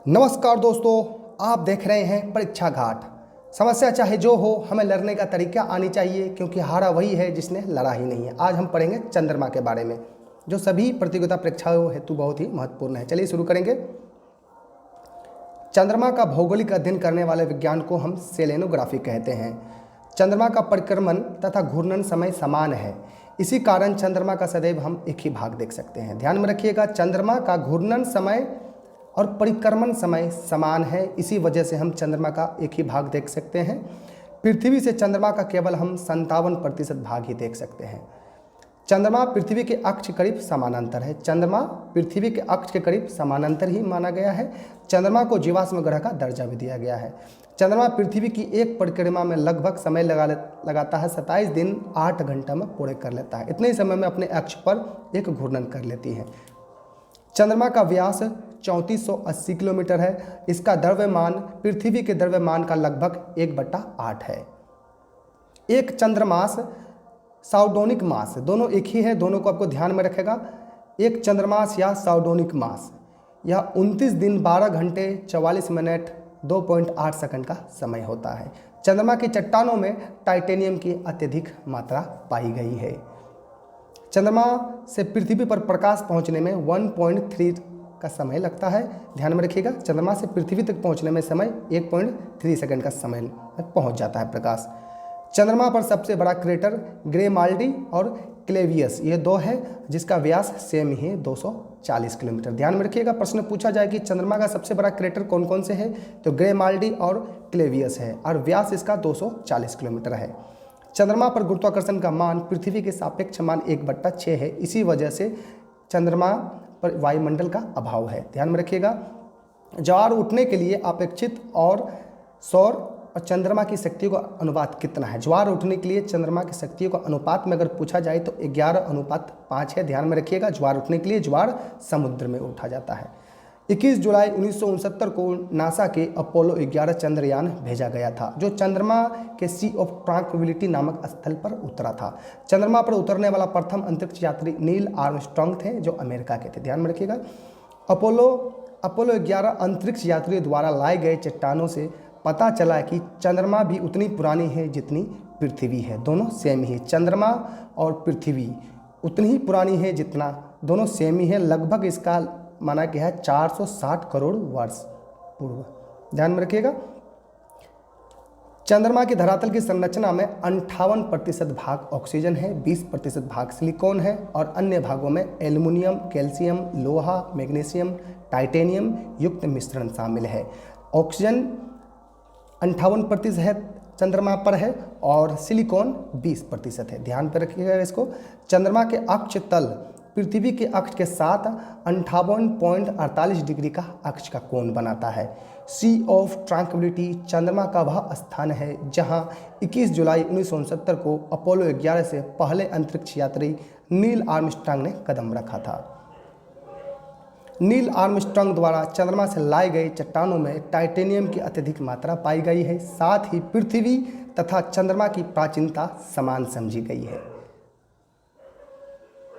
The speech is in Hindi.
नमस्कार दोस्तों, आप देख रहे हैं परीक्षा घाट। समस्या चाहे जो हो, हमें लड़ने का तरीका आनी चाहिए, क्योंकि हारा वही है जिसने लड़ा ही नहीं है। आज हम पढ़ेंगे चंद्रमा के बारे में, जो सभी प्रतियोगिता परीक्षाओं हेतु बहुत ही महत्वपूर्ण है। चलिए शुरू करेंगे। चंद्रमा का भौगोलिक अध्ययन करने वाले विज्ञान को हम सेलेनोग्राफी कहते हैं। चंद्रमा का परिक्रमण तथा घूर्णन समय समान है, इसी कारण चंद्रमा का सदैव हम एक ही भाग देख सकते हैं। ध्यान में रखिएगा, चंद्रमा का घूर्णन समय और परिक्रमण समय समान है, इसी वजह से हम चंद्रमा का एक ही भाग देख सकते हैं। पृथ्वी से चंद्रमा का केवल हम 57% भाग ही देख सकते हैं। चंद्रमा पृथ्वी के अक्ष के करीब समानांतर है। चंद्रमा पृथ्वी के अक्ष के करीब समानांतर ही माना गया है। चंद्रमा को जीवाश्म ग्रह का दर्जा भी दिया गया है। चंद्रमा पृथ्वी की एक परिक्रमा में लगभग समय लगाता है 27 दिन 8 घंटा में पूरे कर लेता है। इतने ही समय में अपने अक्ष पर एक घूर्णन कर लेती है। चंद्रमा का व्यास 3480 किलोमीटर है। इसका द्रव्यमान पृथ्वी के द्रव्यमान का लगभग 1/8 है। एक चंद्रमास, साउडोनिक मास, दोनों एक ही है, दोनों को आपको ध्यान में रखेगा। एक चंद्रमास या साउडोनिक मास यह 29 दिन 12 घंटे 44 मिनट 2.8 सेकंड का समय होता है। चंद्रमा की चट्टानों में टाइटेनियम की अत्यधिक मात्रा पाई गई है। चंद्रमा से पृथ्वी पर प्रकाश पहुंचने में 1.3 का समय लगता है। ध्यान में रखिएगा, चंद्रमा से पृथ्वी तक पहुंचने में समय 1.3 सेकंड का समय तक पहुंच जाता है प्रकाश। चंद्रमा पर सबसे बड़ा क्रेटर ग्रेमाल्डी और क्लेवियस, ये दो है, जिसका व्यास सेम ही है 240 किलोमीटर। ध्यान में रखिएगा, प्रश्न पूछा जाए कि चंद्रमा का सबसे बड़ा क्रेटर कौन कौन से है, तो ग्रेमाल्डी और क्लेवियस है, और व्यास इसका 240 किलोमीटर है। चंद्रमा पर गुरुत्वाकर्षण का मान पृथ्वी के सापेक्ष मान 1/6 है, इसी वजह से चंद्रमा पर वायुमंडल का अभाव है। ध्यान में रखिएगा, ज्वार उठने के लिए अपेक्षित और सौर और चंद्रमा की शक्तियों का अनुपात कितना है। ज्वार उठने के लिए चंद्रमा की शक्तियों का अनुपात में अगर पूछा जाए तो 11:5 है। ध्यान में रखिएगा, ज्वार उठने के लिए ज्वार समुद्र में उठा जाता है। 21 जुलाई 1969 को नासा के अपोलो 11 चंद्रयान भेजा गया था, जो चंद्रमा के सी ऑफ ट्रैंक्विलिटी नामक स्थल पर उतरा था। चंद्रमा पर उतरने वाला प्रथम अंतरिक्ष यात्री नील आर्मस्ट्रांग थे, जो अमेरिका के थे। ध्यान में रखिएगा, अपोलो 11 अंतरिक्ष यात्रियों द्वारा लाए गए चट्टानों से पता चला कि चंद्रमा भी उतनी पुरानी है जितनी पृथ्वी है। दोनों सेम ही, चंद्रमा और पृथ्वी उतनी ही पुरानी है जितना, दोनों सेम ही है। लगभग इसका माना गया है 460 करोड़ वर्ष पूर्व। ध्यान में रखिएगा, चंद्रमा की धरातल की संरचना में 58% भाग ऑक्सीजन है, 20% भाग सिलिकॉन है, और अन्य भागों में एल्युमिनियम, कैल्शियम, लोहा, मैग्नीशियम, टाइटेनियम युक्त मिश्रण शामिल है। ऑक्सीजन 58% चंद्रमा पर है और सिलिकॉन 20% है। ध्यान पर रखिएगा इसको। चंद्रमा के अक्ष तल पृथ्वी के अक्ष के साथ 58.48 डिग्री का अक्ष का कोण बनाता है। सी ऑफ ट्रैंक्विलिटी चंद्रमा का वह स्थान है जहां 21 जुलाई 1969 को अपोलो 11 से पहले अंतरिक्ष यात्री नील आर्मस्ट्रांग ने कदम रखा था। नील आर्मस्ट्रांग द्वारा चंद्रमा से लाए गए चट्टानों में टाइटेनियम की अत्यधिक मात्रा पाई गई है। साथ ही पृथ्वी तथा चंद्रमा की प्राचीनता समान समझी गई है।